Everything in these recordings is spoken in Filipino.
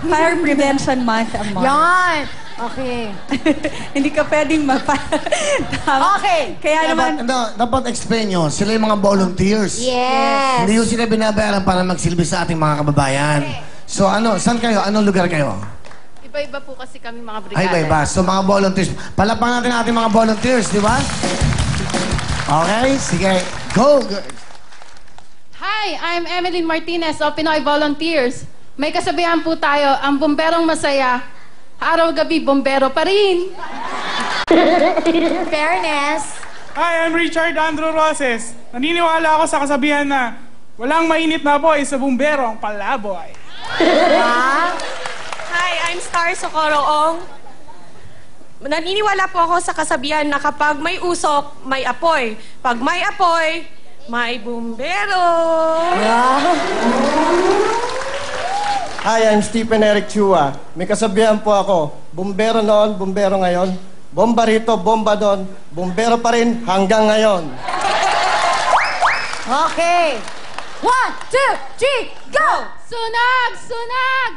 Fire Prevention Month ang March. Yan! Okay. Hindi ka pwedeng Okay. Kaya naman... Dapat explain nyo, sila yung mga volunteers. Yes. Hindi yung sila binabayaran para magsilbi sa ating mga kababayan. So saan kayo? Anong lugar kayo? Iba-iba po kasi kami mga brigada. Ay, iba-iba. So mga volunteers. Palapakan natin ating mga volunteers, di ba? Okay, sige. Go! Hi, I'm Emeline Martinez of Pinoy Volunteers. May kasabihan po tayo, ang bomberong masaya, araw-gabi bombero pa rin. Fairness. Hi, I'm Richard Andrew Roses. Naniniwala ako sa kasabihan na walang mainit na boy sa bumbero ang palaboy. Hi, I'm Star Socorro Ong. Naniniwala po ako sa kasabihan na kapag may usok, may apoy. Pag may apoy, may bumbero. Hi, I'm Stephen Eric Chua. May kasabihan po ako, bumbero noon, bumbero ngayon. Bomba rito, bomba doon. Bumbero pa rin hanggang ngayon. Okay. 1, 2, 3, go! Sunag! Sunag!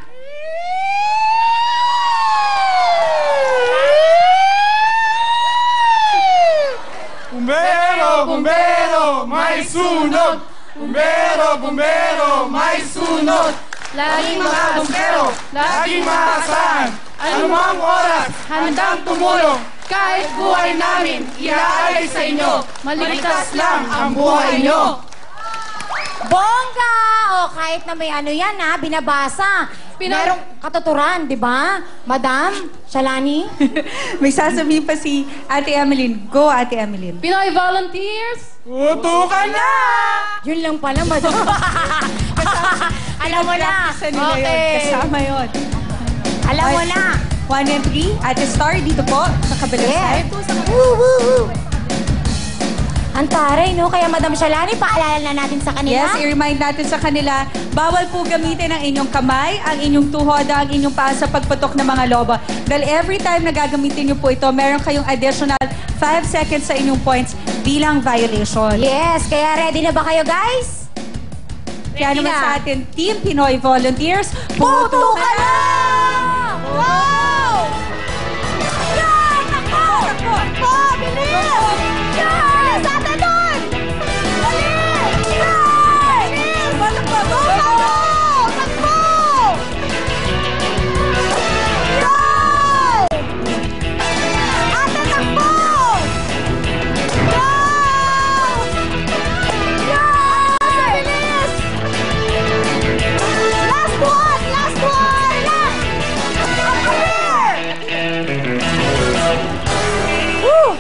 Bumbero, bumbero, may sunog! Bumbero, bumbero, may sunog! Laging mga bumbero, Laging maasahan, anumang oras, handang tumulong. kahit buhay namin, iaalay sa inyo. Maligtas lang ang buhay nyo. Bongga! O kahit na may ano yan ha, binabasa. Merong katuturan, di ba? Madam, Shalani? May sasabihin pa si Ate Emeline. Go, Ate Emeline. Pinoy Volunteers! Tutukan na! Yun lang pala, madam. Alam mo na. Sa nila yun. Kasama yun. Alam mo na. 1 and 3. Ate Star, dito po. Sa kabilang side. Woo, woo, woo. Ang taray, no? Kaya Madam Shalani, paalala na natin sa kanila. Yes, i-remind natin sa kanila, bawal po gamitin ang inyong kamay, ang inyong tuhod, ang inyong paa sa pagputok ng mga lobo. Dahil every time na gagamitin niyo po ito, meron kayong additional 5 seconds sa inyong points bilang violation. Yes, kaya ready na ba kayo, guys? Kaya naman sa atin, Team Pinoy Volunteers, Puto ka na! Wow! Yan! Takbo! Takbo! Bilis! Yan! Bilis! Ate doon! Bilis! Yan! Bilis! Takbo! Takbo! Yan! Ate, takbo! Yan! Yan! Bilis! Last one! Last one! Woo!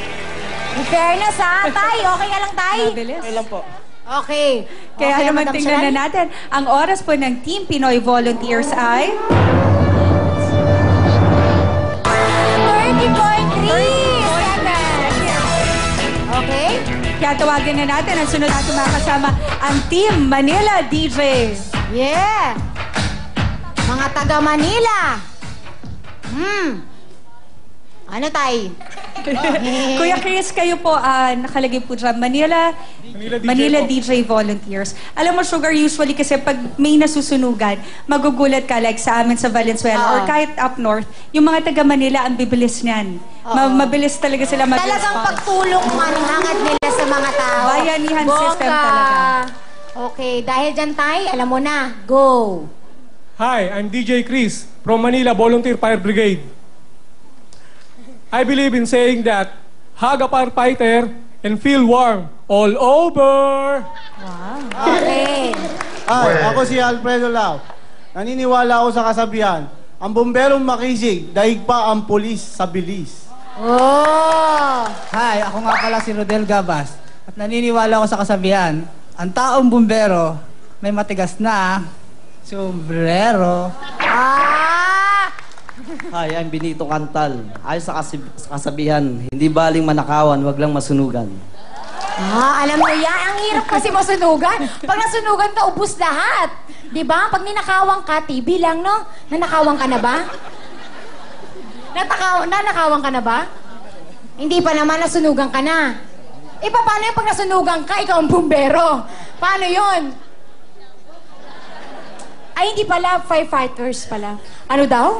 In fairness ha, Tay. Okay ka lang, Tay? Mabilis. Okay lang po. Okay. Kaya Okay, naman Madam tingnan Shalani. na natin, ang oras po ng Team Pinoy Volunteers ay 30.3 Okay? kaya tawagin na natin ang sunod natin mga kasama, ang Team Manila DJ. Yeah! Mga taga Manila. Ano, Tay? Kuya Chris, kayo po nakalagay po dyan, Manila DJ Volunteers. Alam mo, Sugar, usually kasi pag may nasusunugan, magugulat ka like sa amin sa Valenzuela or kahit up north, yung mga taga Manila, ang bibilis niyan. Mabilis talaga sila mag-response. Talagang pagtulong ang hangad nila sa mga tao. Bayanihan Bongga. system talaga. Okay, dahil dyan, Tay, alam mo na. Go! Hi, I'm DJ Chris from Manila Volunteer Fire Brigade. I believe in saying that hug a firefighter and feel warm all over. Okay. Hi, ako si Alfredo Lau. Naniniwala ako sa kasabihan, ang bomberong makisig, daig pa ang pulis sa bilis. Oh! Hi, ako nga pala si Rodel Gabas. At naniniwala ako sa kasabihan, ang taong bumbero may matigas na sombrero. Hi, I'm Benito Cantal. Ayon sa kasabihan, hindi baling manakawan, wag lang masunugan. Alam mo yan. Ang hirap kasi masunugan. Pag nasunugan ka, ubus lahat. Diba? Pag ninakawang ka, TV lang, no? Nanakawang ka na ba? Nanakawang ka na ba? Hindi pa naman, nasunugan ka na. Eh, paano yung pag nasunugan ka, ikaw ang bumbero? Paano yun? Ay, hindi pala. Firefighters pala. Ano daw?